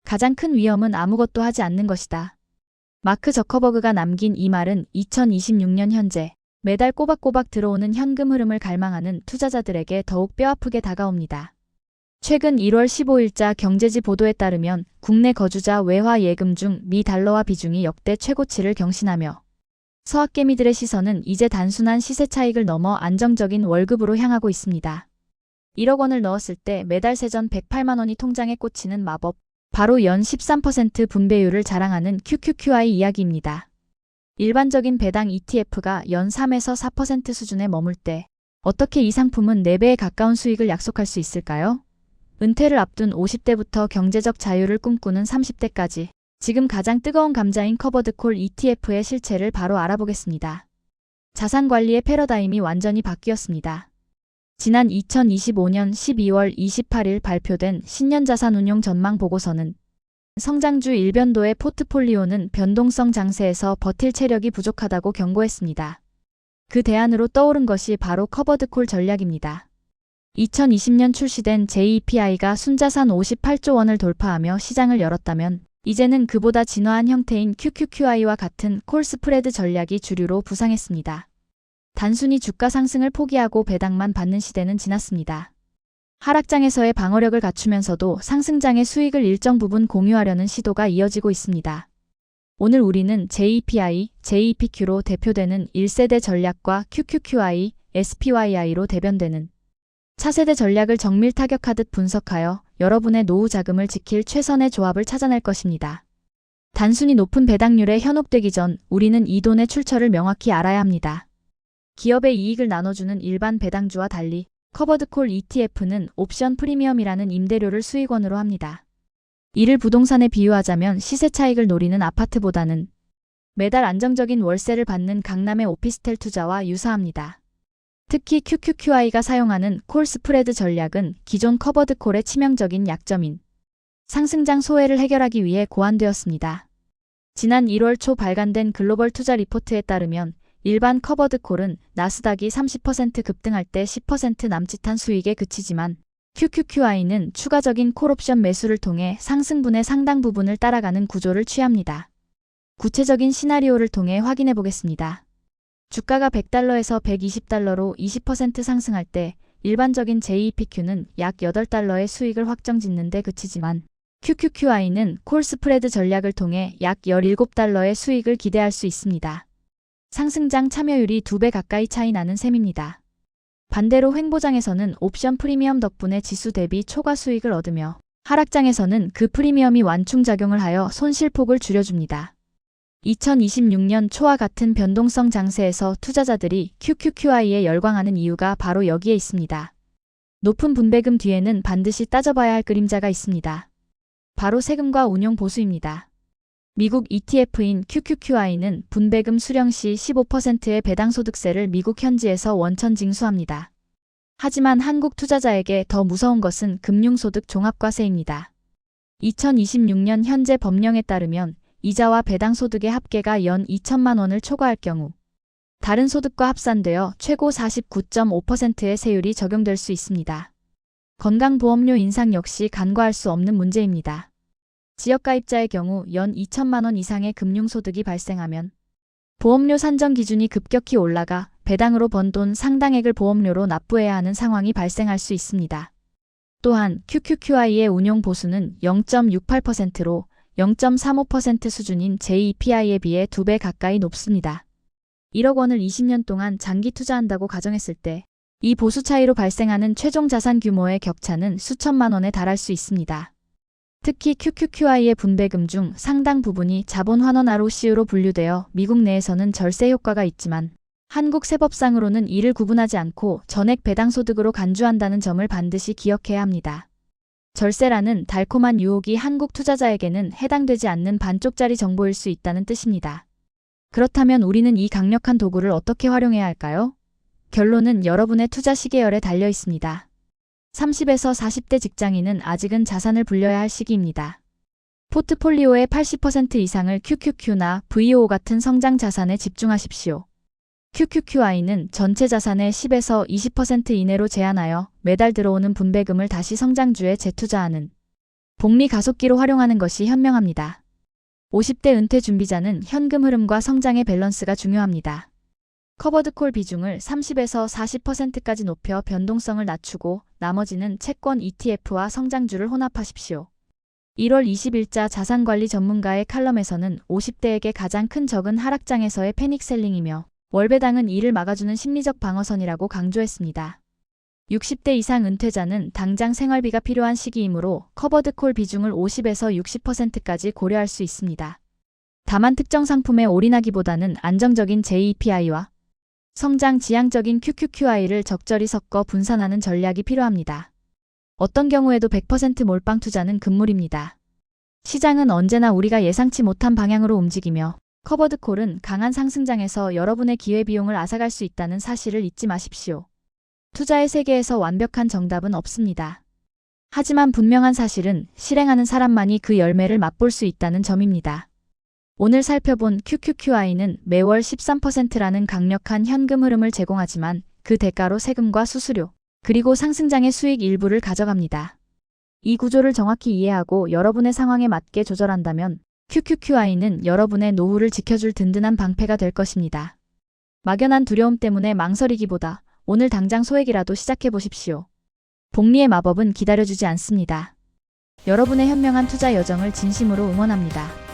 가장 큰 위험은 아무것도 하지 않는 것이다. 마크 저커버그가 남긴 이 말은 2026년 현재 매달 꼬박꼬박 들어오는 현금 흐름을 갈망하는 투자자들에게 더욱 뼈아프게 다가옵니다. 최근 1월 15일자 경제지 보도에 따르면 국내 거주자 외화 예금 중 미 달러화 비중이 역대 최고치를 경신하며 서학개미들의 시선은 이제 단순한 시세 차익을 넘어 안정적인 월급으로 향하고 있습니다. 1억 원을 넣었을 때 매달 세전 108만 원이 통장에 꽂히는 마법, 바로 연 13% 분배율을 자랑하는 QQQI 이야기입니다. 일반적인 배당 ETF가 연 3에서 4% 수준에 머물 때 어떻게 이 상품은 4배에 가까운 수익을 약속할 수 있을까요? 은퇴를 앞둔 50대부터 경제적 자유를 꿈꾸는 30대까지 지금 가장 뜨거운 감자인 커버드콜 ETF의 실체를 바로 알아보겠습니다. 자산관리의 패러다임이 완전히 바뀌었습니다. 지난 2025년 12월 28일 발표된 신년자산운용 전망 보고서는 성장주 일변도의 포트폴리오는 변동성 장세에서 버틸 체력이 부족하다고 경고했습니다. 그 대안으로 떠오른 것이 바로 커버드콜 전략입니다. 2020년 출시된 JEPI가 순자산 58조 원을 돌파하며 시장을 열었다면 이제는 그보다 진화한 형태인 QQQI와 같은 콜 스프레드 전략이 주류로 부상했습니다. 단순히 주가 상승을 포기하고 배당만 받는 시대는 지났습니다. 하락장에서의 방어력을 갖추면서도 상승장의 수익을 일정 부분 공유하려는 시도가 이어지고 있습니다. 오늘 우리는 JEPI, JEPQ로 대표되는 1세대 전략과 QQQI, SPYI로 대변되는 차세대 전략을 정밀 타격하듯 분석하여 여러분의 노후 자금을 지킬 최선의 조합을 찾아낼 것입니다. 단순히 높은 배당률에 현혹되기 전 우리는 이 돈의 출처를 명확히 알아야 합니다. 기업의 이익을 나눠주는 일반 배당주와 달리 커버드콜 ETF는 옵션 프리미엄이라는 임대료를 수익원으로 합니다. 이를 부동산에 비유하자면 시세 차익을 노리는 아파트보다는 매달 안정적인 월세를 받는 강남의 오피스텔 투자와 유사합니다. 특히 QQQI가 사용하는 콜 스프레드 전략은 기존 커버드콜의 치명적인 약점인 상승장 소외를 해결하기 위해 고안되었습니다. 지난 1월 초 발간된 글로벌 투자 리포트에 따르면 일반 커버드콜은 나스닥이 30% 급등할 때 10% 남짓한 수익에 그치지만 QQQI는 추가적인 콜옵션 매수를 통해 상승분의 상당 부분을 따라가는 구조를 취합니다. 구체적인 시나리오를 통해 확인해 보겠습니다. 주가가 100달러에서 120달러로 20% 상승할 때 일반적인 JEPQ는 약 8달러의 수익을 확정짓는 데 그치지만 QQQI는 콜 스프레드 전략을 통해 약 17달러의 수익을 기대할 수 있습니다. 상승장 참여율이 2배 가까이 차이 나는 셈입니다. 반대로 횡보장에서는 옵션 프리미엄 덕분에 지수 대비 초과 수익을 얻으며 하락장에서는 그 프리미엄이 완충작용을 하여 손실폭을 줄여줍니다. 2026년 초와 같은 변동성 장세에서 투자자들이 QQQI에 열광하는 이유가 바로 여기에 있습니다. 높은 분배금 뒤에는 반드시 따져봐야 할 그림자가 있습니다. 바로 세금과 운용 보수입니다. 미국 ETF인 QQQI는 분배금 수령 시 15%의 배당소득세를 미국 현지에서 원천 징수합니다. 하지만 한국 투자자에게 더 무서운 것은 금융소득 종합과세입니다. 2026년 현재 법령에 따르면 이자와 배당소득의 합계가 연 2천만 원을 초과할 경우 다른 소득과 합산되어 최고 49.5%의 세율이 적용될 수 있습니다. 건강보험료 인상 역시 간과할 수 없는 문제입니다. 지역가입자의 경우 연 2천만 원 이상의 금융소득이 발생하면 보험료 산정 기준이 급격히 올라가 배당으로 번 돈 상당액을 보험료로 납부해야 하는 상황이 발생할 수 있습니다. 또한 QQQI의 운용 보수는 0.68%로 0.35% 수준인 JEPI에 비해 2배 가까이 높습니다. 1억 원을 20년 동안 장기 투자한다고 가정했을 때 이 보수 차이로 발생하는 최종 자산 규모의 격차는 수천만 원에 달할 수 있습니다. 특히 QQQI의 분배금 중 상당 부분이 자본 환원 ROC로 분류되어 미국 내에서는 절세 효과가 있지만 한국 세법상으로는 이를 구분하지 않고 전액 배당소득으로 간주한다는 점을 반드시 기억해야 합니다. 절세라는 달콤한 유혹이 한국 투자자에게는 해당되지 않는 반쪽짜리 정보일 수 있다는 뜻입니다. 그렇다면 우리는 이 강력한 도구를 어떻게 활용해야 할까요? 결론은 여러분의 투자 시계열에 달려 있습니다. 30에서 40대 직장인은 아직은 자산을 불려야 할 시기입니다. 포트폴리오의 80% 이상을 QQQ나 VO 같은 성장 자산에 집중하십시오. QQQI는 전체 자산의 10에서 20% 이내로 제한하여 매달 들어오는 분배금을 다시 성장주에 재투자하는 복리 가속기로 활용하는 것이 현명합니다. 50대 은퇴 준비자는 현금 흐름과 성장의 밸런스가 중요합니다. 커버드콜 비중을 30에서 40%까지 높여 변동성을 낮추고 나머지는 채권 ETF와 성장주를 혼합하십시오. 1월 20일자 자산관리 전문가의 칼럼에서는 50대에게 가장 큰 적은 하락장에서의 패닉셀링이며 월배당은 이를 막아주는 심리적 방어선이라고 강조했습니다. 60대 이상 은퇴자는 당장 생활비가 필요한 시기이므로 커버드콜 비중을 50에서 60%까지 고려할 수 있습니다. 다만 특정 상품에 올인하기보다는 안정적인 JEPI와 성장 지향적인 QQQI를 적절히 섞어 분산하는 전략이 필요합니다. 어떤 경우에도 100% 몰빵 투자는 금물입니다. 시장은 언제나 우리가 예상치 못한 방향으로 움직이며 커버드콜은 강한 상승장에서 여러분의 기회비용을 앗아갈 수 있다는 사실을 잊지 마십시오. 투자의 세계에서 완벽한 정답은 없습니다. 하지만 분명한 사실은 실행하는 사람만이 그 열매를 맛볼 수 있다는 점입니다. 오늘 살펴본 QQQI는 매월 13%라는 강력한 현금 흐름을 제공하지만 그 대가로 세금과 수수료, 그리고 상승장의 수익 일부를 가져갑니다. 이 구조를 정확히 이해하고 여러분의 상황에 맞게 조절한다면 QQQI는 여러분의 노후를 지켜줄 든든한 방패가 될 것입니다. 막연한 두려움 때문에 망설이기보다 오늘 당장 소액이라도 시작해 보십시오. 복리의 마법은 기다려주지 않습니다. 여러분의 현명한 투자 여정을 진심으로 응원합니다.